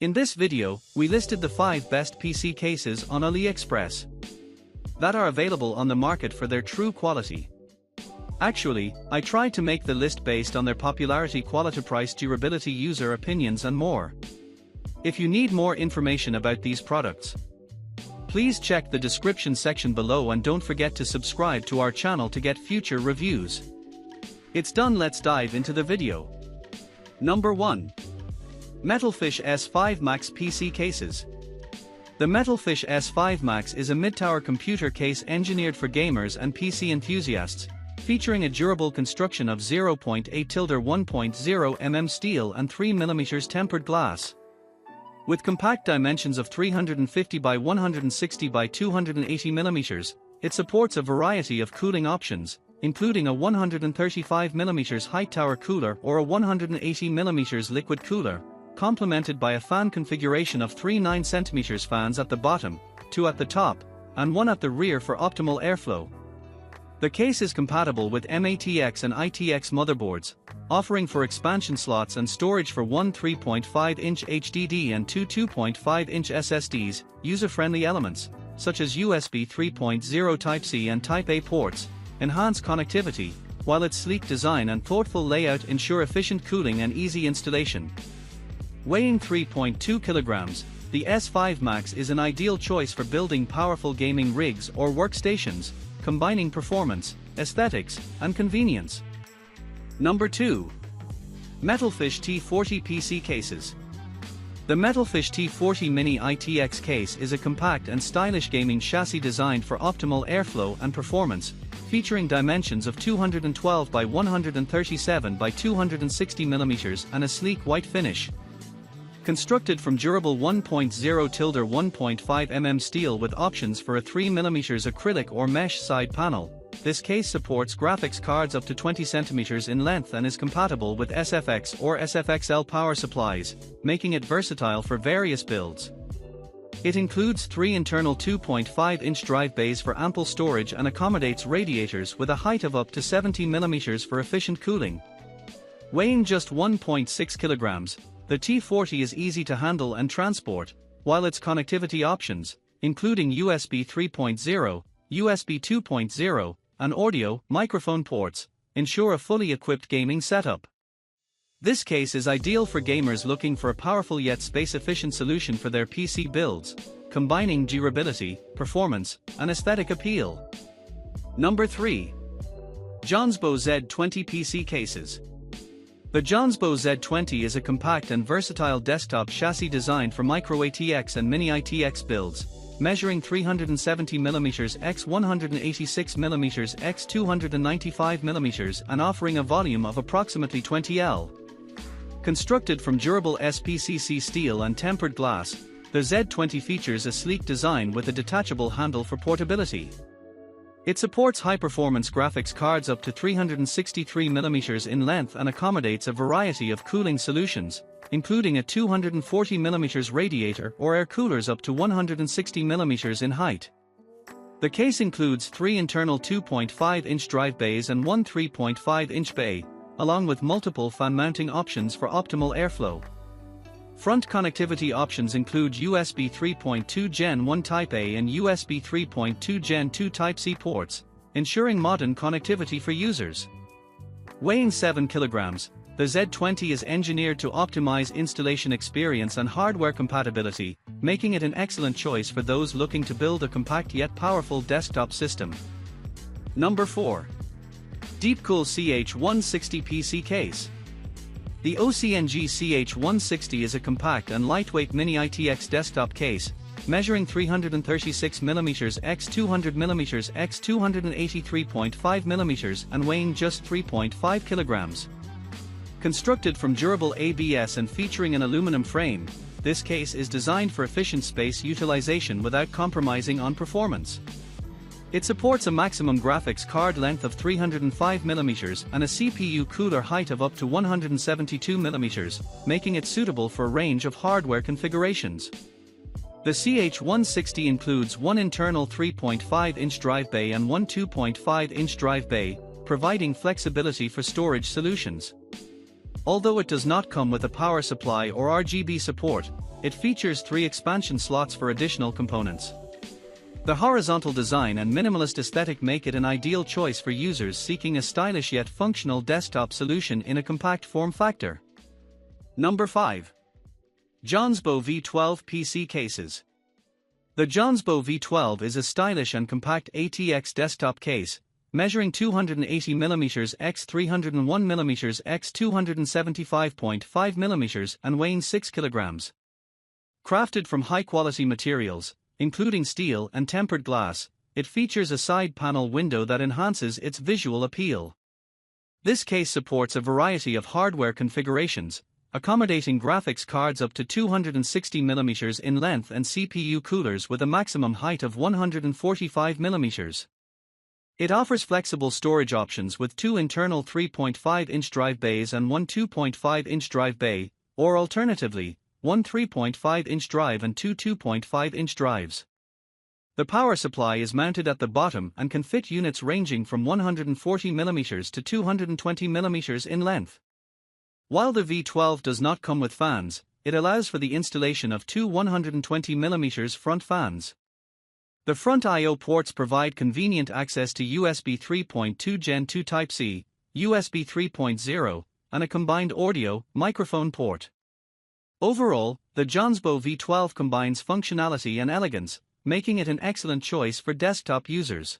In this video, we listed the 5 best PC cases on AliExpress that are available on the market for their true quality. Actually, I tried to make the list based on their popularity, quality, price, durability, user opinions and more. If you need more information about these products, please check the description section below and don't forget to subscribe to our channel to get future reviews. It's done, let's dive into the video. Number 1. METALFISH S5 Max PC Cases. The METALFISH S5 Max is a mid-tower computer case engineered for gamers and PC enthusiasts, featuring a durable construction of 0.8-1.0 mm steel and 3 mm tempered glass. With compact dimensions of 350 by 160 by 280 mm, it supports a variety of cooling options, including a 135 mm height tower cooler or a 180 mm liquid cooler, complemented by a fan configuration of 3 9 cm fans at the bottom, 2 at the top, and 1 at the rear for optimal airflow. The case is compatible with METX and ITX motherboards, offering for expansion slots and storage for 1 3.5-inch HDD and 2 2.5-inch SSDs, user-friendly elements, such as USB 3.0 Type-C and Type-A ports, enhance connectivity, while its sleek design and thoughtful layout ensure efficient cooling and easy installation. Weighing 3.2 kilograms, the S5 Max is an ideal choice for building powerful gaming rigs or workstations, combining performance, aesthetics, and convenience. Number 2. METALFISH T40 PC Cases. The METALFISH T40 Mini ITX case is a compact and stylish gaming chassis designed for optimal airflow and performance, featuring dimensions of 212 by 137 by 260 mm and a sleek white finish. Constructed from durable 1.0-1.5 mm steel with options for a 3 mm acrylic or mesh side panel, this case supports graphics cards up to 20 cm in length and is compatible with SFX or SFXL power supplies, making it versatile for various builds. It includes 3 internal 2.5-inch drive bays for ample storage and accommodates radiators with a height of up to 70 mm for efficient cooling. Weighing just 1.6 kilograms, the T40 is easy to handle and transport, while its connectivity options, including USB 3.0, USB 2.0, and audio, microphone ports, ensure a fully equipped gaming setup. This case is ideal for gamers looking for a powerful yet space-efficient solution for their PC builds, combining durability, performance, and aesthetic appeal. Number 3. Jonsbo Z20 PC Cases. The Jonsbo Z20 is a compact and versatile desktop chassis designed for micro ATX and mini ITX builds, measuring 370 mm x 186 mm x 295 mm and offering a volume of approximately 20 L. Constructed from durable SPCC steel and tempered glass, the Z20 features a sleek design with a detachable handle for portability. It supports high-performance graphics cards up to 363 mm in length and accommodates a variety of cooling solutions, including a 240 mm radiator or air coolers up to 160 mm in height. The case includes 3 internal 2.5-inch drive bays and 1 3.5-inch bay, along with multiple fan mounting options for optimal airflow. Front connectivity options include USB 3.2 Gen 1 Type-A and USB 3.2 Gen 2 Type-C ports, ensuring modern connectivity for users. Weighing 7 kilograms, the Z20 is engineered to optimize installation experience and hardware compatibility, making it an excellent choice for those looking to build a compact yet powerful desktop system. Number 4. DEEPCOOL CH160 PC Case. The OCNG CH160 is a compact and lightweight mini ITX desktop case, measuring 336 mm x 200 mm x 283.5 mm and weighing just 3.5 kilograms. Constructed from durable ABS and featuring an aluminum frame, this case is designed for efficient space utilization without compromising on performance. It supports a maximum graphics card length of 305 mm and a CPU cooler height of up to 172 mm, making it suitable for a range of hardware configurations. The CH160 includes one internal 3.5-inch drive bay and one 2.5-inch drive bay, providing flexibility for storage solutions. Although it does not come with a power supply or RGB support, It features 3 expansion slots for additional components. The horizontal design and minimalist aesthetic make it an ideal choice for users seeking a stylish yet functional desktop solution in a compact form factor. Number 5. Jonsbo V12 PC Cases. The Jonsbo V12 is a stylish and compact ATX desktop case, measuring 280mm x 301mm x 275.5mm and weighing 6 kg. Crafted from high-quality materials, including steel and tempered glass, it features a side panel window that enhances its visual appeal. This case supports a variety of hardware configurations, accommodating graphics cards up to 260mm in length and CPU coolers with a maximum height of 145mm. It offers flexible storage options with 2 internal 3.5-inch drive bays and 1 2.5-inch drive bay, or alternatively, 1 3.5-inch drive and 2 2.5-inch drives. The power supply is mounted at the bottom and can fit units ranging from 140mm to 220mm in length. While the V12 does not come with fans, it allows for the installation of 2 120mm front fans. The front I/O ports provide convenient access to USB 3.2 Gen 2 Type-C, USB 3.0, and a combined audio, microphone port. Overall, the Jonsbo V12 combines functionality and elegance, making it an excellent choice for desktop users.